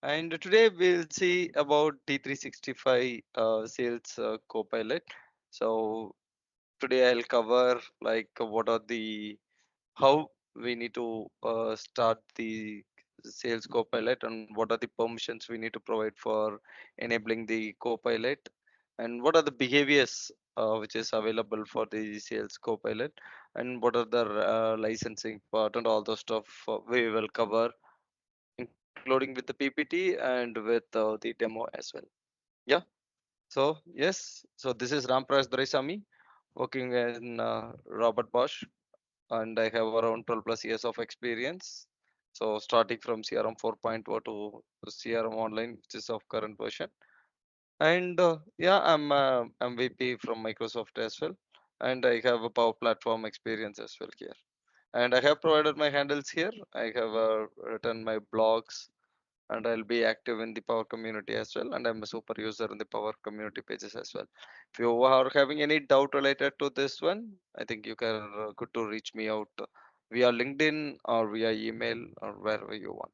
And today we'll see about D365 Sales Copilot. So today I'll cover like what are the how we need to start the Sales Copilot and what are the permissions we need to provide for enabling the Copilot, and what are the behaviors which is available for the Sales Copilot, and what are the licensing part and all those stuff we will cover, including with the PPT and with the demo as well. Yeah. So yes. So this is Rampraj Doraisamy working in Robert Bosch, and I have around 12 plus years of experience. So starting from CRM 4.0 to CRM Online, which is of current version. And yeah, I'm MVP from Microsoft as well, and I have a Power Platform experience as well here. And I have provided my handles here. I have written my blogs, and I'll be active in the Power community as well. And I'm a super user in the Power community pages as well. If you are having any doubt related to this one, I think you can good to reach me out via LinkedIn or via email or wherever you want.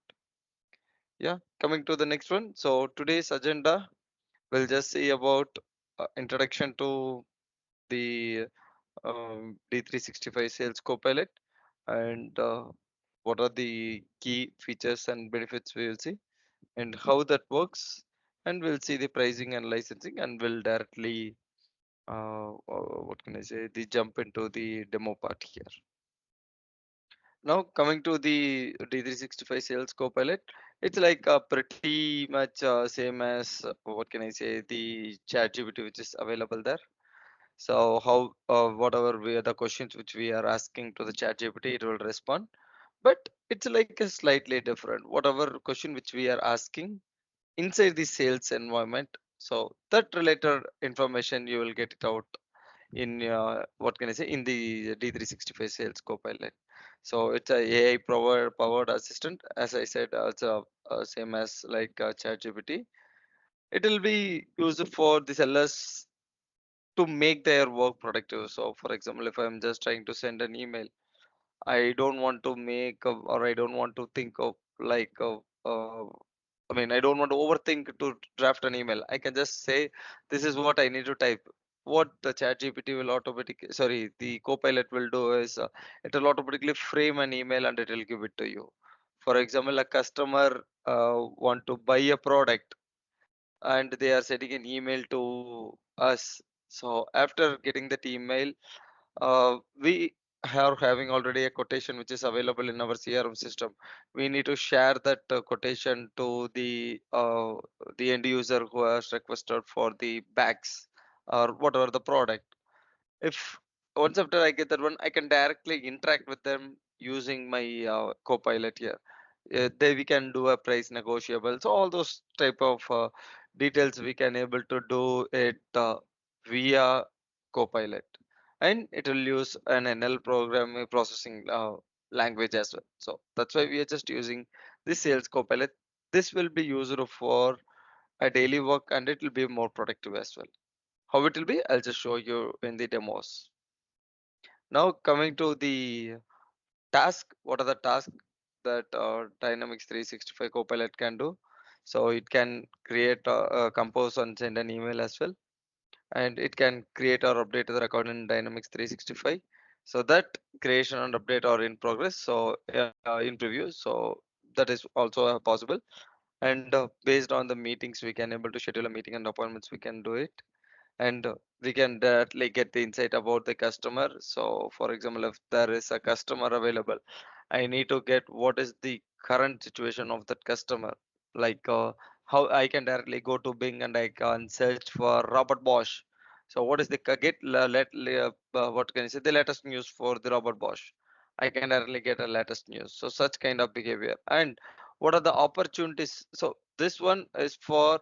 Yeah, coming to the next one. So today's agenda, we'll just see about introduction to the D365 Sales Copilot, and what are the key features and benefits we will see, and how that works, and we'll see the pricing and licensing, and we'll directly what can I say, the jump into the demo part here. Now coming to the D365 Sales Copilot, it's like pretty much same as what can I say, the ChatGPT which is available there. So how whatever we are the questions which we are asking to the ChatGPT, it will respond, but it's like a slightly different. Whatever question which we are asking inside the sales environment, so that related information you will get it out in what can I say, in the D365 Sales Copilot. So it's a AI powered assistant, as I said. It's same as like ChatGPT. It will be used for the sellers to make their work productive. So for example, if I'm just trying to send an email, I don't want to make or I don't want to think of like I mean, I don't want to overthink to draft an email. I can just say, this is what I need to type. What the chat GPT will automatically, sorry, the copilot will do is it will automatically frame an email and it will give it to you. For example, a customer want to buy a product and they are sending an email to us. So after getting that email, we are having already a quotation which is available in our CRM system. We need to share that quotation to the end user who has requested for the bags or whatever the product. If once after I get that one, I can directly interact with them using my copilot here. There we can do a price negotiable. So all those type of details we can able to do it via copilot, and it will use an NL program processing language as well. So that's why we are just using this sales copilot. This will be used for a daily work, and it will be more productive as well. How it will be, I'll just show you in the demos. Now coming to the task, what are the tasks that Dynamics 365 Copilot can do? So it can create, compose and send an email as well, and it can create or update the record in Dynamics 365. So that creation and update are in progress. So in preview. So that is also possible. And based on the meetings, we can able to schedule a meeting and appointments. We can do it, and we can directly get the insight about the customer. So for example, if there is a customer available, I need to get what is the current situation of that customer, like how I can directly go to Bing and I can search for Robert Bosch. So what is the what can I say, the latest news for the Robert Bosch? I can directly get a latest news. So such kind of behavior. And what are the opportunities? So this one is for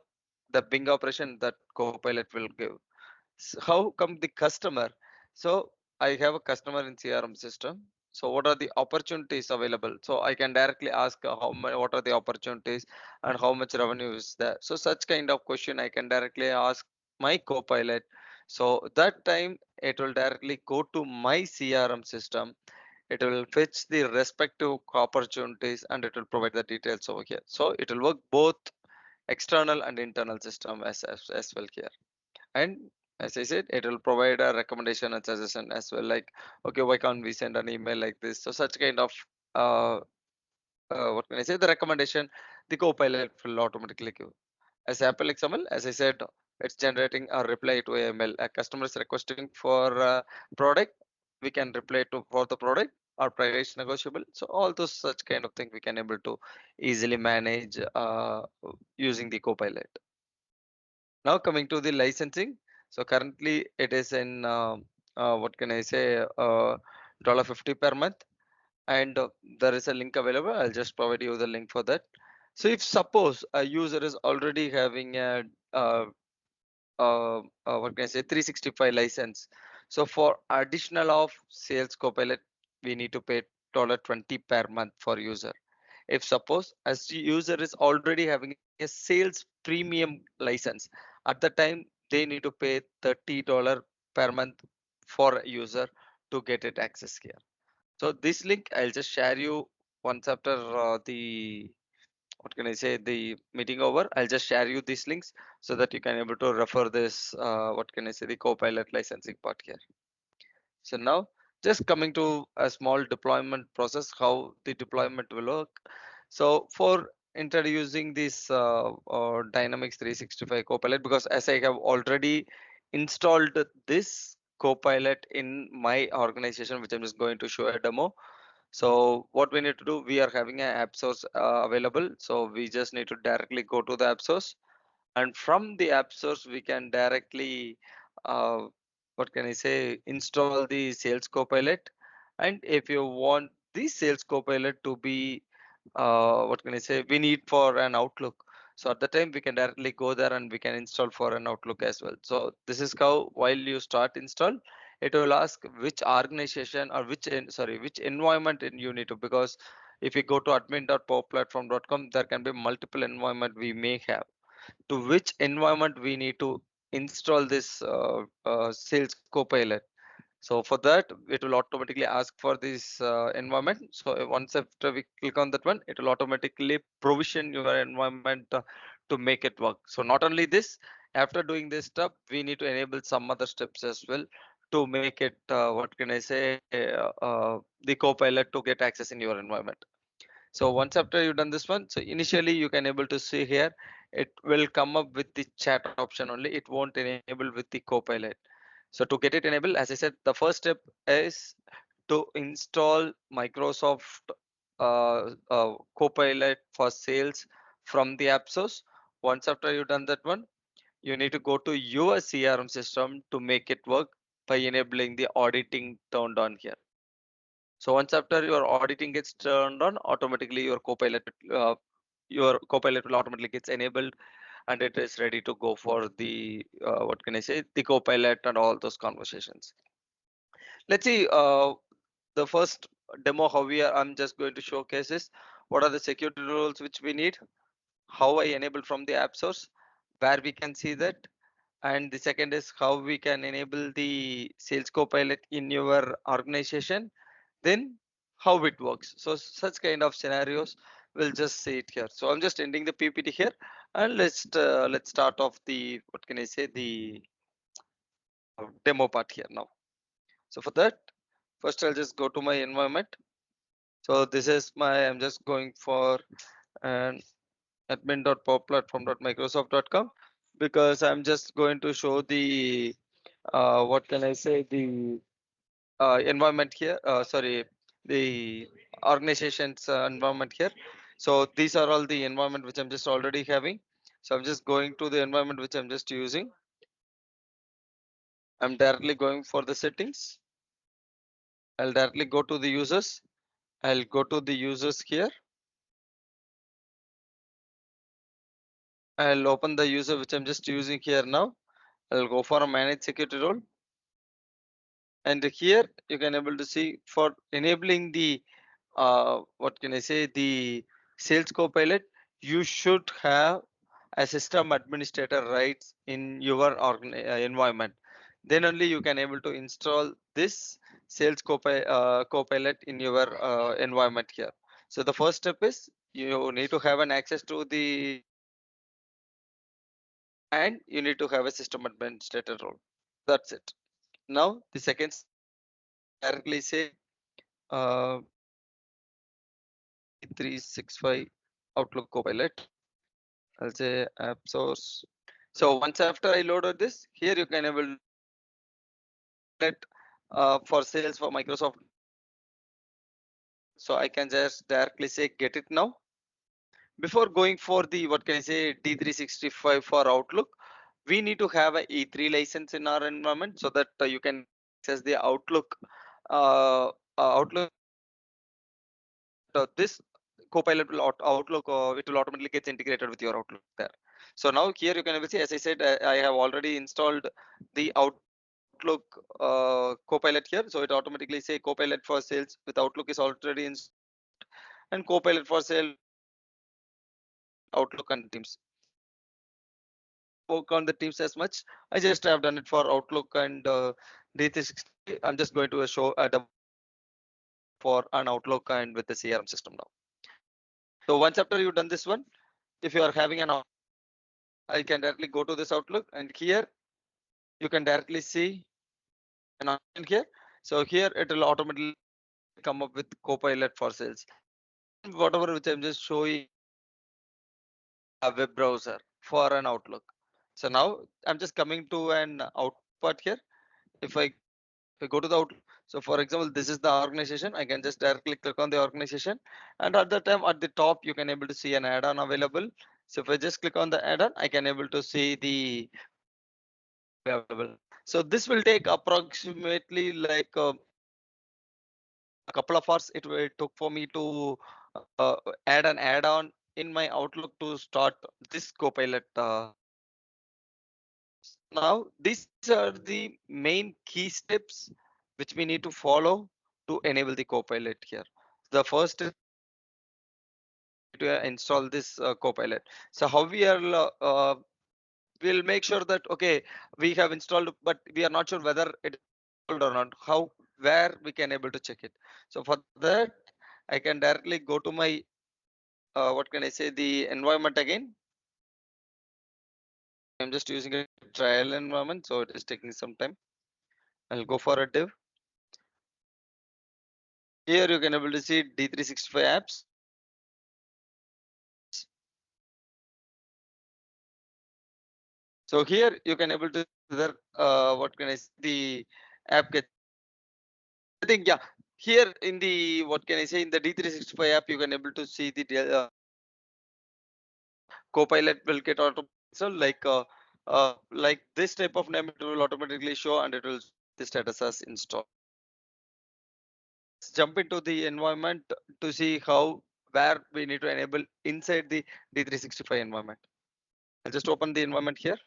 the Bing operation that Copilot will give. How come the customer? So I have a customer in CRM system. So what are the opportunities available? So I can directly ask what are the opportunities and how much revenue is there. So such kind of question I can directly ask my copilot. So that time it will directly go to my CRM system. it will fetch the respective opportunities and it will provide the details over here. So it will work both external and internal system as well here. And as I said, it will provide a recommendation and suggestion as well, like, okay, why can't we send an email like this? So such kind of uh, what can I say, the recommendation the Copilot will automatically give. As sample example, as I said, it's generating a reply to a email. A customer is requesting for a product, we can reply to for the product, our price negotiable. So all those such kind of thing we can able to easily manage using the Copilot. Now coming to the licensing. So currently it is in what can I say, $50 per month, and there is a link available. I'll just provide you the link for that. So if suppose a user is already having a uh, what can I say, 365 license. So for additional of Sales Copilot, we need to pay $20 per month for user. If suppose as the user is already having a sales premium license, at the time they need to pay $30 per month for a user to get it access here. So this link I'll just share you once after the what can I say, the meeting over. I'll just share you these links so that you can able to refer this what can I say, the Copilot licensing part here. So now just coming to a small deployment process, how the deployment will work. So for introducing this Dynamics 365 Copilot, because as I have already installed this Copilot in my organization, which I'm just going to show a demo. So what we need to do, we are having an app source available. So we just need to directly go to the app source, and from the app source we can directly uh, what can I say, install the Sales Copilot. And if you want the Sales Copilot to be what can I say, we need for an Outlook, so at the time we can directly go there and we can install for an Outlook as well. So this is how while you start install, it will ask which organization or which environment you need to, because if you go to admin.powerplatform.com, there can be multiple environment we may have, to which environment we need to install this Sales Copilot. So for that, it will automatically ask for this environment. So once after we click on that one, it will automatically provision your environment to make it work. So not only this, after doing this step, we need to enable some other steps as well to make it, what can I say, the Copilot to get access in your environment. So once after you've done this one, so initially you can able to see here, it will come up with the chat option only. It won't enable with the Copilot. So to get it enabled, as I said, the first step is to install Microsoft Copilot for Sales from the app source. Once after you've done that one, you need to go to your CRM system to make it work by enabling the auditing turned on here. So once after your auditing gets turned on, automatically your Copilot will automatically gets enabled and it is ready to go for the what can I say, the Copilot and all those conversations. Let's see the first demo how we are. I'm just going to showcase is what are the security rules which we need, how I enable from the app source, where we can see that, and the second is how we can enable the Sales Copilot in your organization, then how it works. So such kind of scenarios we'll just see it here. So I'm just ending the PPT here, and let's start off the what can I say, the demo part here now. So for that, first I'll just go to my environment. So this is my, I'm just going for an admin.powerplatform.microsoft.com, because I'm just going to show the what can I say, the environment here, sorry, the organization's environment here. So these are all the environment which I'm just already having. So I'm just going to the environment which I'm just using. I'm directly going for the settings. I'll directly go to the users. I'll go to the users here. I'll open the user which I'm just using here now. I'll go for a manage security role. And here you can able to see for enabling the what can I say, the Sales Copilot, you should have a system administrator rights in your environment. then only you can able to install this Sales Copilot in your environment here. So the first step is you need to have an access to the, and you need to have a system administrator role. That's it. Now the second directly say uh, 365 Outlook Copilot. I'll say app source. So once after I loaded this, here you can able it for sales for Microsoft. So I can just directly say get it now. Before going for the what can I say D365 for Outlook, we need to have a E3 license in our environment so that you can access the Outlook. Outlook. This Copilot will Outlook. It will automatically gets integrated with your Outlook there. So now here you can able see, as I said, I have already installed the Outlook Copilot here. So it automatically say Copilot for sales with Outlook is already installed, and Copilot for sales Outlook and Teams. Work on the Teams as much. I just have done it for Outlook and D360. I'm just going to show for an Outlook and with the CRM system now. So once after you've done this one, if you are having an, I can directly go to this Outlook, and here you can directly see an option here. So here it will automatically come up with Copilot for sales. Whatever which I'm just showing a web browser for an Outlook. So now I'm just coming to an output here. If I go to the Outlook, so for example, this is the organization. I can just directly click on the organization, and at the time at the top you can able to see an add-on available. So if I just click on the add-on, I can able to see the available. So this will take approximately like a couple of hours. It took for me to uh, add an add-on in my Outlook to start this Copilot. Now these are the main key steps which we need to follow to enable the Copilot here. The first is to install this Copilot. So how we are we'll make sure that okay, we have installed, but we are not sure whether it is installed or not. How, where we can able to check it. So for that, I can directly go to my what can I say, the environment again. I'm just using a trial environment, so it is taking some time. I'll go for a div. Here you can able to see D365 apps. So here you can able to whether what can I say, the app get. I think yeah. Here in the what can I say, in the D365 app you can able to see the Copilot will get auto. So like this type of name it will automatically show, and it will the status as installed. Let's jump into the environment to see how where we need to enable inside the D365 environment. I'll just open the environment here.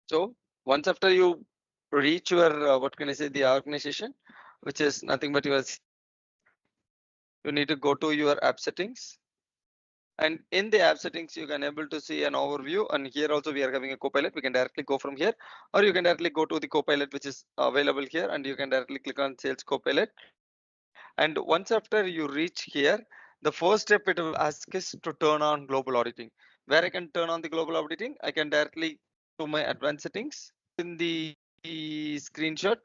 So once after you reach your what can I say, the organization, which is nothing but your, you need to go to your app settings, and in the app settings you can able to see an overview, and here also we are having a Copilot. We can directly go from here, or you can directly go to the Copilot which is available here, and you can directly click on Sales Copilot. And once after you reach here, the first step it will ask us to turn on global auditing. Where I can turn on the global auditing, I can directly to my advanced settings in the screenshot.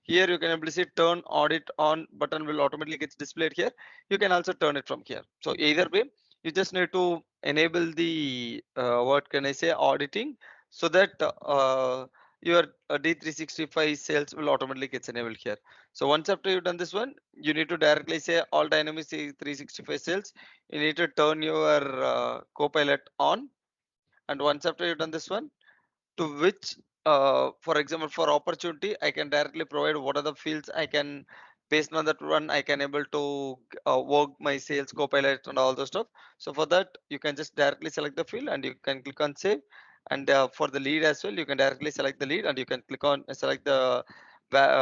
Here you can able to see turn audit on button will automatically gets displayed here. You can also turn it from here. So either way, you just need to enable the what can I say, auditing, so that your D365 sales will automatically gets enabled here. So once after you've done this one, you need to directly say all Dynamics 365 sales. You need to turn your Copilot on, and once after you've done this one, to which for example for opportunity I can directly provide what are the fields I can, based on that one I can able to work my Sales Copilot and all those stuff. So for that you can just directly select the field and you can click on save, and for the lead as well you can directly select the lead and you can click on select the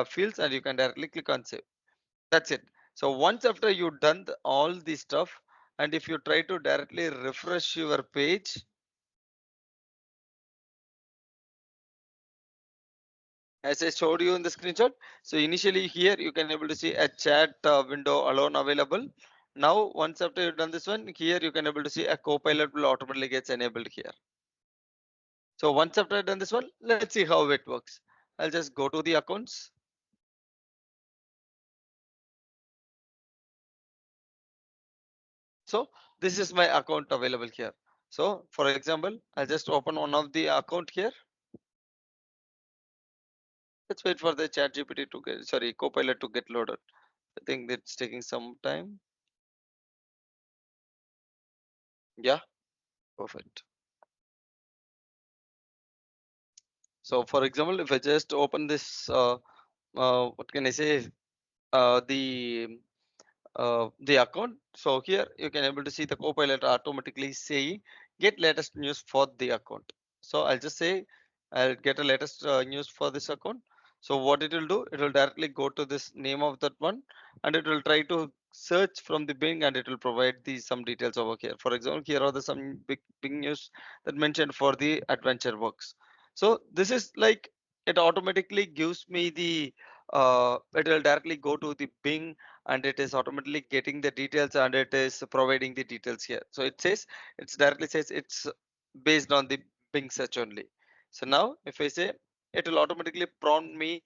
fields and you can directly click on save. That's it. So once after you done all this stuff, and if you try to directly refresh your page, as I showed you in the screenshot. So initially here you can able to see a chat window alone available. Now once after you've done this one, here you can able to see a copilot will automatically gets enabled here. So once after I've done this one, let's see how it works. I'll just go to the accounts. So this is my account available here. So for example, I'll just open one of the account here. Let's wait for the chat GPT to get, sorry, copilot to get loaded. I think it's taking some time. Yeah, perfect. So for example, if I just open this, what can I say, the account. So here you can able to see the copilot automatically saying get latest news for the account. So I'll just say I'll get a latest news for this account. So what it will do, it will directly go to this name of that one, and it will try to search from the Bing, and it will provide the some details over here. For example, here are the some big news that mentioned for the adventure works. So this is like it automatically gives me the it will directly go to the Bing, and it is automatically getting the details, and it is providing the details here. So it says it's directly says it's based on the Bing search only. So now if I say, it will automatically prompt me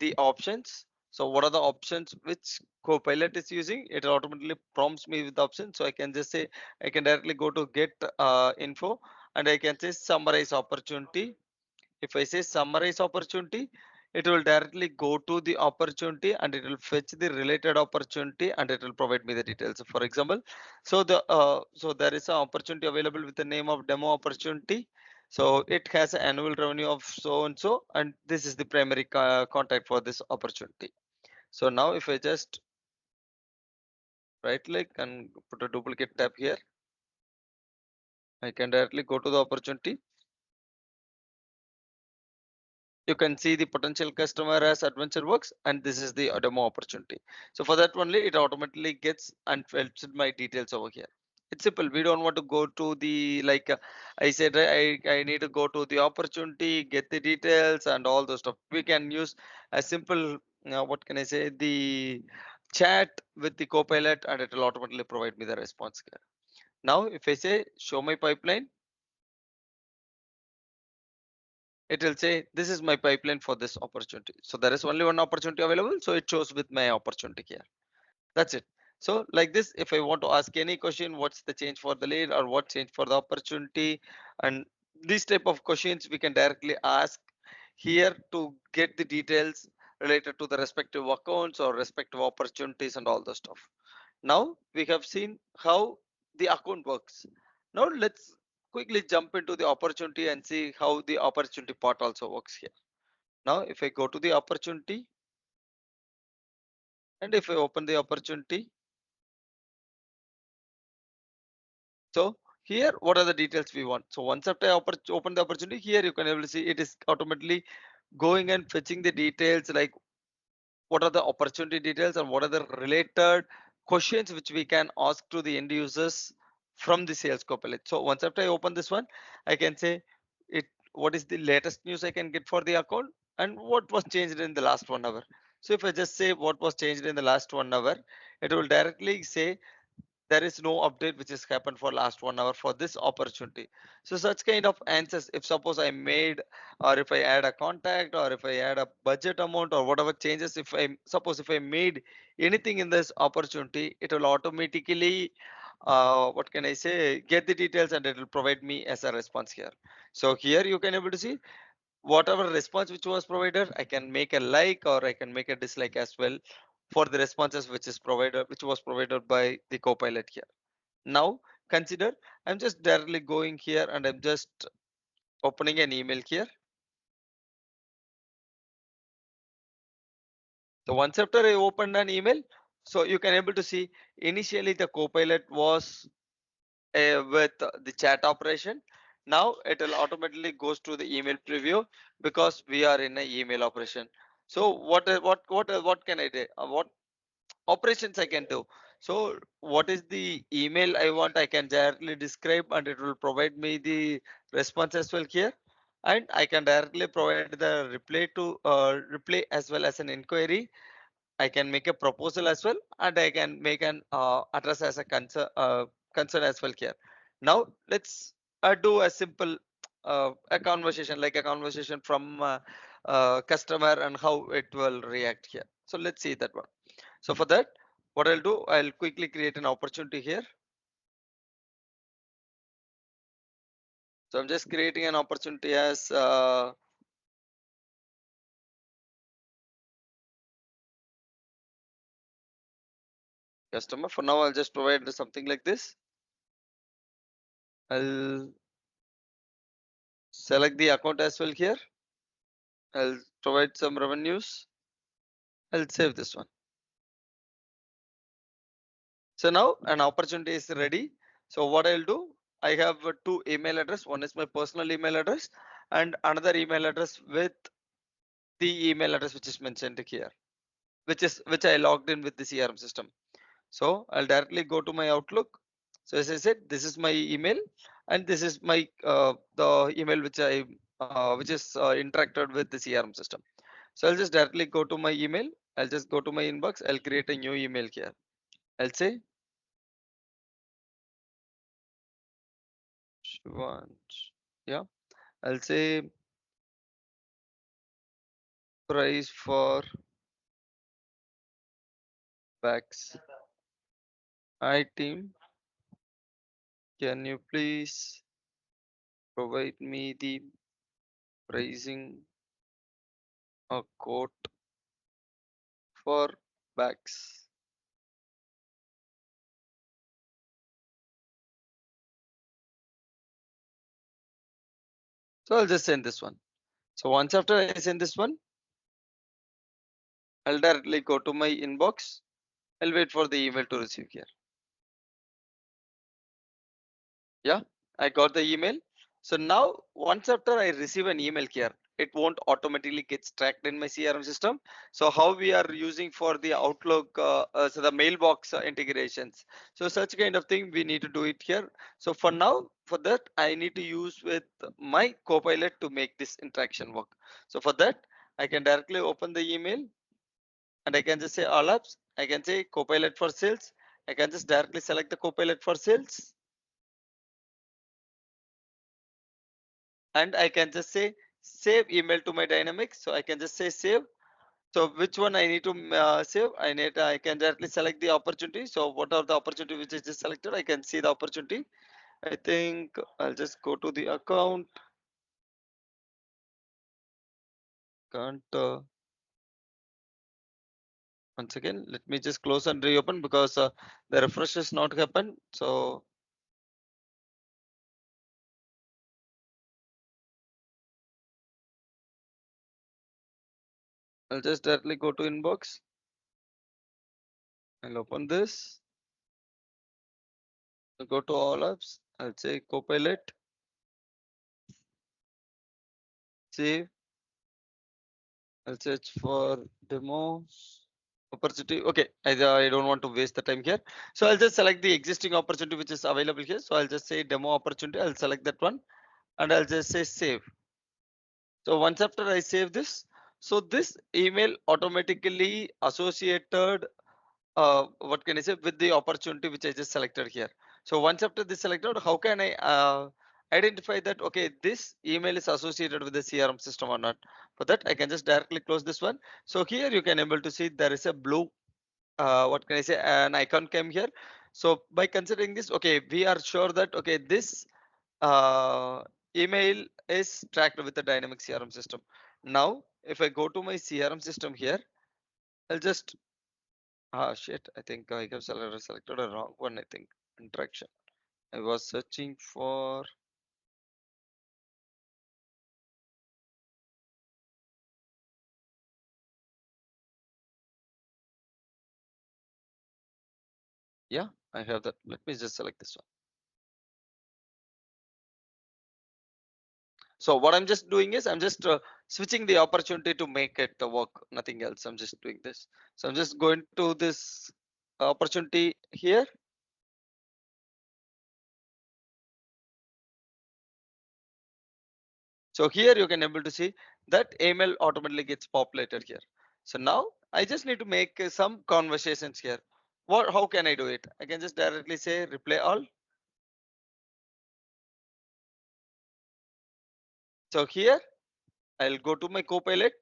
the options. So what are the options which Copilot is using? It automatically prompts me with the options. So I can just say I can directly go to get info, and I can say summarize opportunity. If I say summarize opportunity, it will directly go to the opportunity, and it will fetch the related opportunity, and it will provide me the details. For example, so there is an opportunity available with the name of demo opportunity. So it has an annual revenue of so and so, and this is the primary contact for this opportunity. So now if I just right click and put a duplicate tab here, I can directly go to the opportunity. You can see the potential customer as adventure works, and this is the demo opportunity. So for that only, it automatically gets and fills my details over here. It's simple. We don't want to go to the like I said, I need to go to the opportunity, get the details and all those stuff. We can use a simple what can I say, the chat with the copilot, and it will automatically provide me the response here. Now if I say show my pipeline, it will say this is my pipeline for this opportunity. So there is only one opportunity available, so it shows with my opportunity here. That's it. So like this, if I want to ask any question, what's the change for the lead or what change for the opportunity, and these type of questions we can directly ask here to get the details related to the respective accounts or respective opportunities and all the stuff. Now we have seen how the account works. Now let's quickly jump into the opportunity and see how the opportunity part also works here. Now if I go to the opportunity, and if I open the opportunity, so here what are the details we want. So once after I open the opportunity, here you can able to see it is automatically going and fetching the details like what are the opportunity details and what are the related questions which we can ask to the end users from the Sales Copilot. So once after I open this one, I can say it what is the latest news I can get for the account and what was changed in the last 1 hour. So if I just say what was changed in the last 1 hour, it will directly say there is no update which has happened for last 1 hour for this opportunity. So such kind of answers, if suppose I made, or if I add a contact, or if I add a budget amount or whatever changes, if I suppose if I made anything in this opportunity, it will automatically what can I say, get the details, and it will provide me as a response here. So here you can able to see whatever response which was provided, I can make a like or I can make a dislike as well for the responses which is provided, which was provided by the copilot here. Now consider I'm just directly going here and I'm just opening an email here. So once after I opened an email, so you can able to see initially the copilot was with the chat operation. Now it will automatically goes to the email preview because we are in an email operation. So what can I do? What operations I can do? So what is the email I want? I can directly describe, and it will provide me the response as well here. and I can directly provide the reply as well as an inquiry. I can make a proposal as well, and I can make an address as a concern as well here. Now let's do a simple a conversation, like a conversation from customer and how it will react here. So let's see that one. So for that, what I'll do, I'll quickly create an opportunity here. So I'm just creating an opportunity as customer. For now, I'll just provide something like this. I'll select the account as well here. I'll provide some revenues. I'll save this one. So now an opportunity is ready. So what I'll do, I have two email address. One is my personal email address and another email address with the email address which is mentioned here, which I logged in with the CRM system. So I'll directly go to my Outlook. So as I said, this is my email and this is my the email which is interacted with the CRM system. So I'll just directly go to my email. I'll just go to my inbox. I'll create a new email here. I'll say Shivant. Yeah. I'll say price for packs. Hi team, can you please provide me the pricing quote for bags? So I'll just send this one. So once after I send this one, I'll directly go to my inbox. I'll wait for the email to receive here. Yeah, I got the email. So now once after I receive an email here, it won't automatically get tracked in my CRM system. So how we are using for the Outlook, so the mailbox integrations. So such kind of thing we need to do it here. So for now, for that I need to use with my Copilot to make this interaction work. So for that, I can directly open the email and I can just say all apps. I can say Copilot for sales. I can just directly select the Copilot for sales. And I can just say save email to my Dynamics. So I can just say save. So which one I need to save? I can directly select the opportunity. So what are the opportunity which is just selected? I can see the opportunity. I think I'll just go to the account. Can't once again. Let me just close and reopen because the refresh has not happened. So I'll just directly go to inbox. I'll open this. I'll go to all apps. I'll say Copilot. Save. I'll search for demo opportunity. Okay, I don't want to waste the time here. So I'll just select the existing opportunity which is available here. So I'll just say demo opportunity. I'll select that one and I'll just say save. So once after I save this, so this email automatically associated what can I say with the opportunity which I just selected here. So once after this selected, how can I identify that okay, this email is associated with the CRM system or not? For that I can just directly close this one. So here you can able to see there is a blue what can I say, an icon came here. So by considering this, okay, we are sure that okay, this uh, email is tracked with the dynamic CRM system. Now if I go to my CRM system here, I'll just shit, I think I have selected a wrong one. I think interaction, I was searching for, yeah, I have that. Let me just select this one. So what I'm just doing is I'm just switching the opportunity to make it work, nothing else. I'm just doing this. So I'm just going to this opportunity here. So here you can able to see that email automatically gets populated here. So now I just need to make some conversations here. What? How can I do it? I can just directly say reply all. So here I'll go to my Copilot.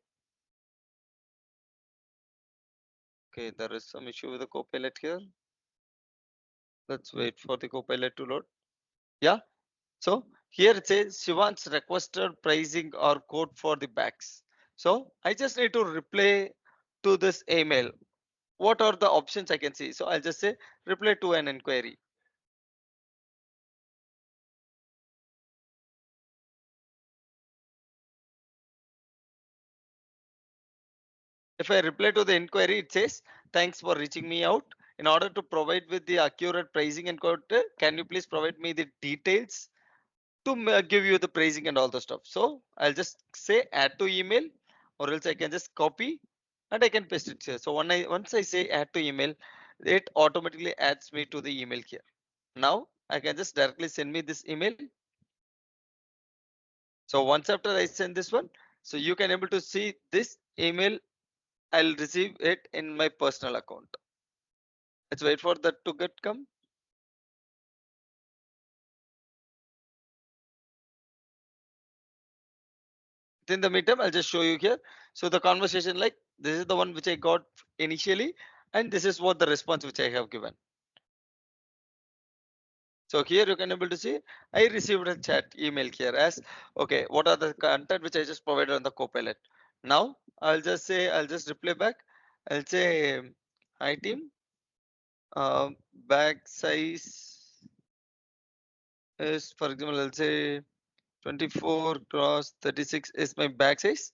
Okay, there is some issue with the Copilot here. Let's wait for the Copilot to load. Yeah. So here it says she wants requested pricing or quote for the bags. So I just need to reply to this email. What are the options I can see? So I'll just say reply to an inquiry. If I reply to the inquiry, it says, thanks for reaching me out. In order to provide with the accurate pricing and quote, can you please provide me the details to give you the pricing and all the stuff. So I'll just say add to email, or else I can just copy and I can paste it here. So once I say add to email, it automatically adds me to the email here. Now I can just directly send me this email. So once after I send this one, so you can able to see this email. I'll receive it in my personal account. Let's wait for that to get come. In the meantime, I'll just show you here. So the conversation, like this is the one which I got initially, and this is what the response which I have given. So here you can able to see I received a chat email here as okay, what are the content which I just provided on the Copilot. Now I'll just reply back. I'll say hi team, bag size is, for example, I'll say 24 cross 36 is my bag size.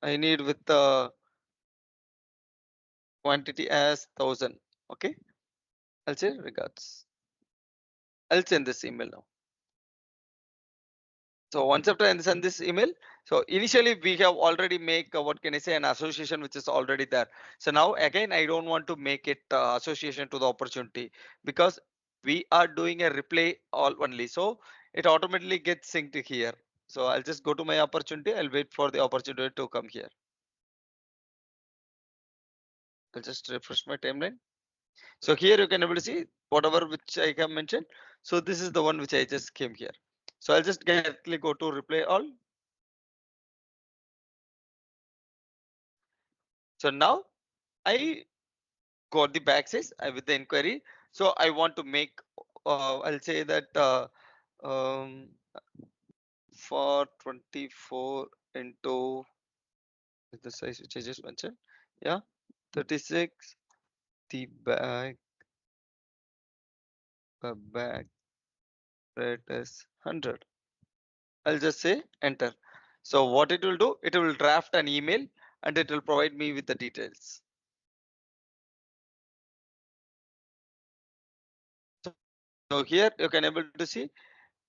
I need with the quantity as 1000. Okay, I'll say regards. I'll send this email now. So once after I send this email, so initially we have already make what can I say, an association which is already there. So now again I don't want to make it association to the opportunity, because we are doing a replay all only. So it automatically gets synced here. So I'll just go to my opportunity. I'll wait for the opportunity to come here. I'll just refresh my timeline. So here you can able to see whatever which I have mentioned. So this is the one which I just came here. So I'll just directly go to reply all. So now I got the back size with the inquiry. So I want to make, I'll say that um, for 24 into the size which I just mentioned. Yeah, 36. The bag rate is 100. I'll just say enter. So what it will do, it will draft an email and it will provide me with the details. So here you can able to see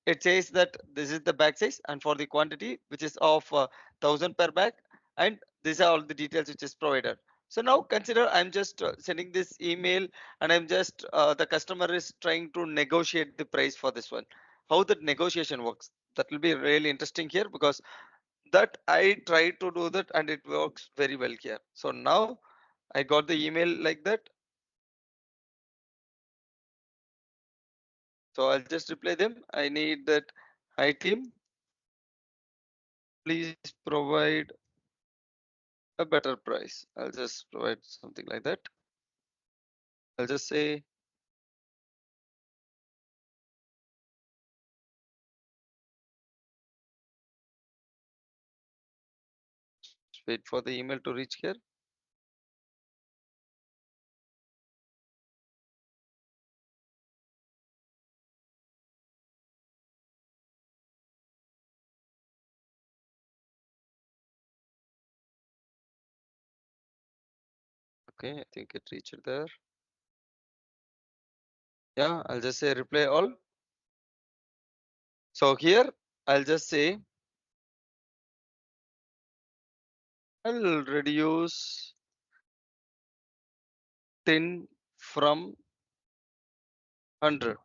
it says that this is the bag size and for the quantity which is of 1000 per bag, and these are all the details which is provided. So now consider I'm just sending this email and I'm just the customer is trying to negotiate the price for this one. How that negotiation works, that will be really interesting here, because that I try to do that and it works very well here. So now I got the email like that. So I'll just reply them. I need that. Hi team, please provide a better price. I'll just provide something like that. I'll just say wait for the email to reach here. Okay, I think it reached there. Yeah, I'll just say reply all. So here I'll just say I'll reduce 10 from 100.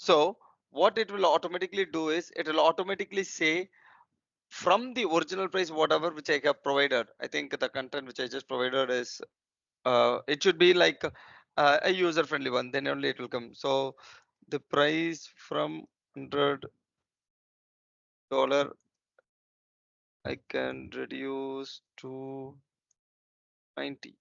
So what it will automatically do is it will automatically say from the original price whatever which I have provided. I think the content which I just provided is it should be like a user friendly one, then only it will come. So the price from $100 I can reduce to 90.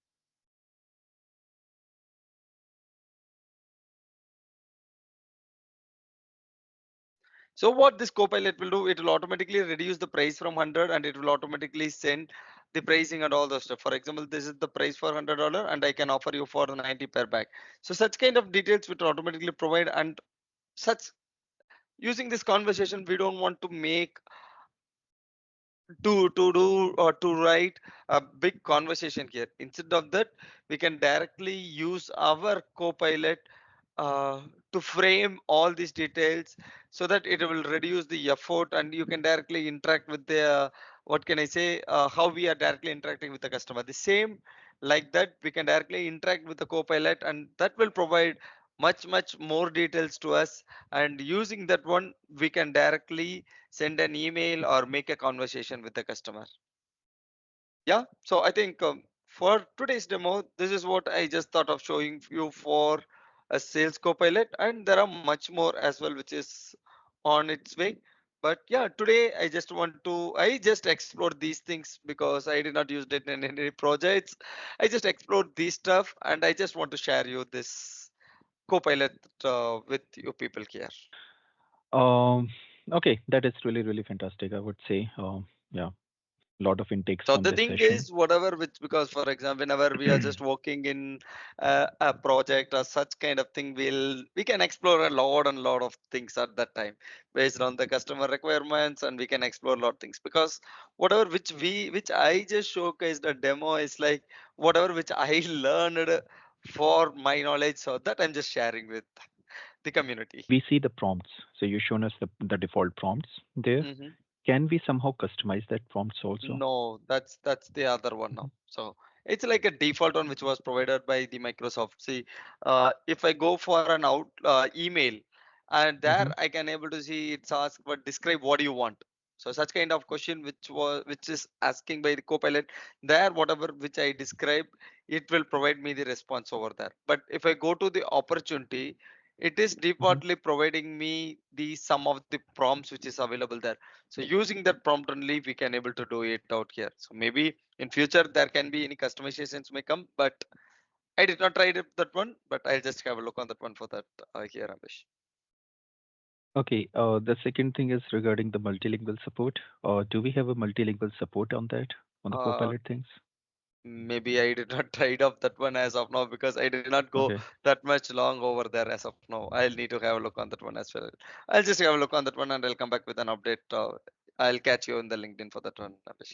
So what this Copilot will do, it will automatically reduce the price from 100 and it will automatically send the pricing and all the stuff. For example, this is the price for $100 and I can offer you for 90 per bag. So such kind of details will automatically provide, and such using this conversation, we don't want to make to do or to write a big conversation here. Instead of that, we can directly use our Copilot uh, to frame all these details so that it will reduce the effort and you can directly interact with the what can I say, how we are directly interacting with the customer. The same like that, we can directly interact with the Copilot and that will provide much more details to us, and using that one we can directly send an email or make a conversation with the customer. Yeah, so I think for today's demo, this is what I just thought of showing you for a sales copilot, and there are much more as well which is on its way. But yeah, today I just explored these things because I did not use it in any projects. I just explored these stuff and I just want to share you this copilot with you people here. Um, okay, that is really, really fantastic. I would say, yeah, a lot of intakes So from the this thing session. is, whatever which, because for example, whenever we are just working in a project or such kind of thing, we can explore a lot and lot of things at that time based on the customer requirements, and we can explore a lot of things because whatever which I just showcased a demo is like whatever which I learned for my knowledge, so that I'm just sharing with the community. We see the prompts. So you've shown us the default prompts there. Mhm. Can we somehow customize that prompts also? No, that's the other one now. So it's like a default one which was provided by the Microsoft. See, if I go for an out email, and there Hmm. I can able to see it's asked, but describe what do you want. So such kind of question which is asking by the Copilot, there whatever which I describe, it will provide me the response over there. But if I go to the opportunity, it is Hmm. defaultly providing me the sum of the prompts which is available there. So using that prompt only we can able to do it out here. So maybe in future there can be any customizations may come, but I did not try it that one, but I'll just have a look on that one for that here, Ambish. Okay, the second thing is regarding the multilingual support. Do we have a multilingual support on that, on the Uh, Copilot things? Maybe I did not try it of that one as of now because I did not go Okay. that much long over there as of now. I'll need to have a look on that one as well. I'll just have a look on that one and I'll come back with an update. I'll catch you in the LinkedIn for that one, Ambish.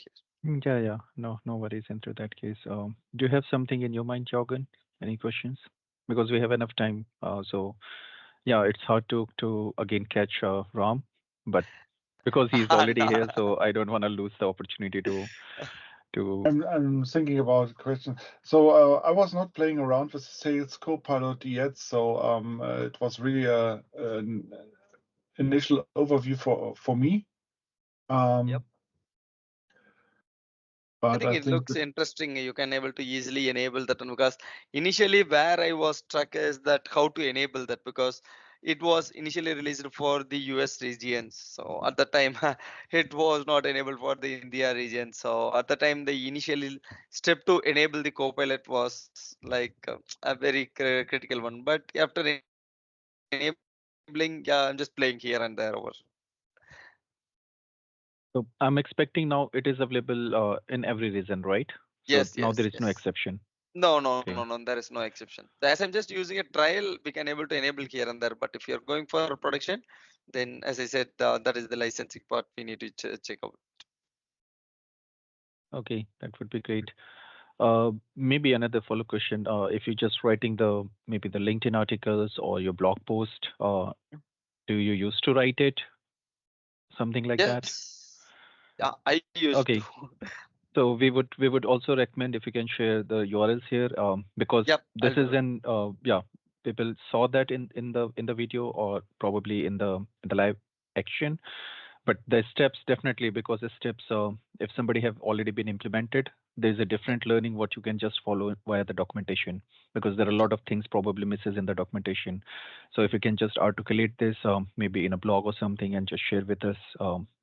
Yeah, yeah. No, no worries into that case. Do you have something in your mind, Jorgen? Any questions? Because we have enough time. So yeah, it's hard to again catch Ram, but because he's already here, so I don't want to lose the opportunity to. I'm thinking about a question. So I was not playing around with Sales Copilot yet, so it was really an initial overview for me. Yep. Um, I but think I it think looks interesting. You can able to easily enable that one because initially where I was stuck is that how to enable that because it was initially released for the US regions. So at the time it was not enabled for the India region. So at the time the initial step to enable the Copilot was like a very critical one. But after enabling, yeah, I'm just playing here and there over. So I'm expecting now it is available in every region, right? So Yes, now there yes, is no yes. exception. No, Okay. there is no exception. As I'm just using a trial, we can able to enable here and there. But if you're going for production, then as I said, that is the licensing part we need to check out. Okay, that would be great. Maybe another follow question. If you're just writing the maybe the LinkedIn articles or your blog post, do you used to write it? Something like that? Yes, yeah, I used to. Okay. So we would also recommend if you can share the URLs here, because Yep, I this is will. an yeah. people saw that in the video or probably in the live action. But the steps definitely, because the steps, if somebody have already been implemented, there's a different learning what you can just follow via the documentation, because there are a lot of things probably misses in the documentation. So if you can just articulate this, maybe in a blog or something, and just share with us,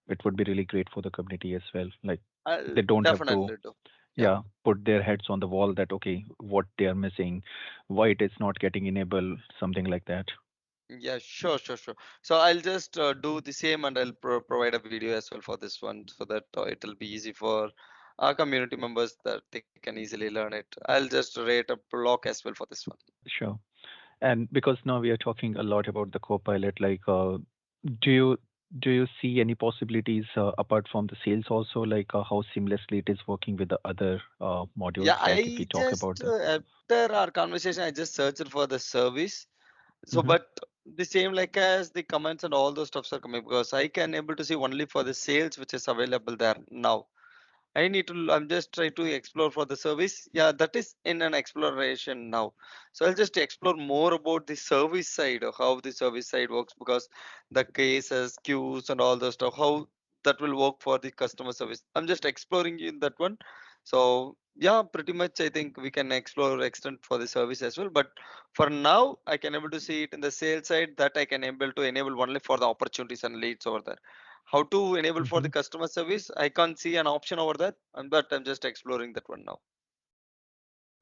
it would be really great for the community as well. Like I'll they don't have to, definitely do. Yeah. yeah, put their heads on the wall that okay, what they are missing, why it is not getting enabled, something like that. Yeah, sure, sure, sure. So I'll just do the same, and I'll provide a video as well for this one, so that it'll be easy for our community members that they can easily learn it. I'll just rate a block as well for this one. Sure. And because now we are talking a lot about the Copilot, like, do you do you see any possibilities apart from the sales also, like how seamlessly it is working with the other modules? Yeah, Like if we I talk just about the. after our conversation, I just searched for the service. So, Hmm. but the same like as the comments and all those stuffs are coming, because I can able to see only for the sales which is available there now. I need to, I'm just trying to explore for the service. Yeah, that is in an exploration now. So I'll just explore more about the service side, of how the service side works, because the cases, queues, and all those stuff, how that will work for the customer service. I'm just exploring in that one. So yeah, pretty much I think we can explore extent for the service as well. But for now, I can able to see it in the sales side, that I can able to enable only for the opportunities and leads over there. How to enable for the Hmm. customer service? I can't see an option over that, but I'm just exploring that one now.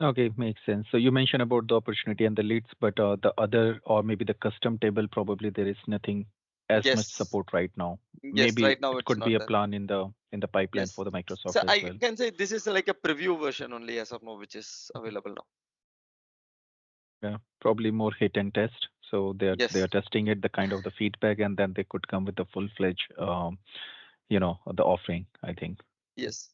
Okay, makes sense. So you mentioned about the opportunity and the leads, but the other or maybe the custom table, probably there is nothing as much Yes, support right now. yes. Maybe Right now it it's could be not a there. plan in the pipeline Yes. for the So Microsoft as I well. can say this is like a preview version only as of now, which is available now. Yeah, probably more hit and test. So they are Yes, testing it, the kind of the feedback, and then they could come with the full-fledged, the offering, I think. yes.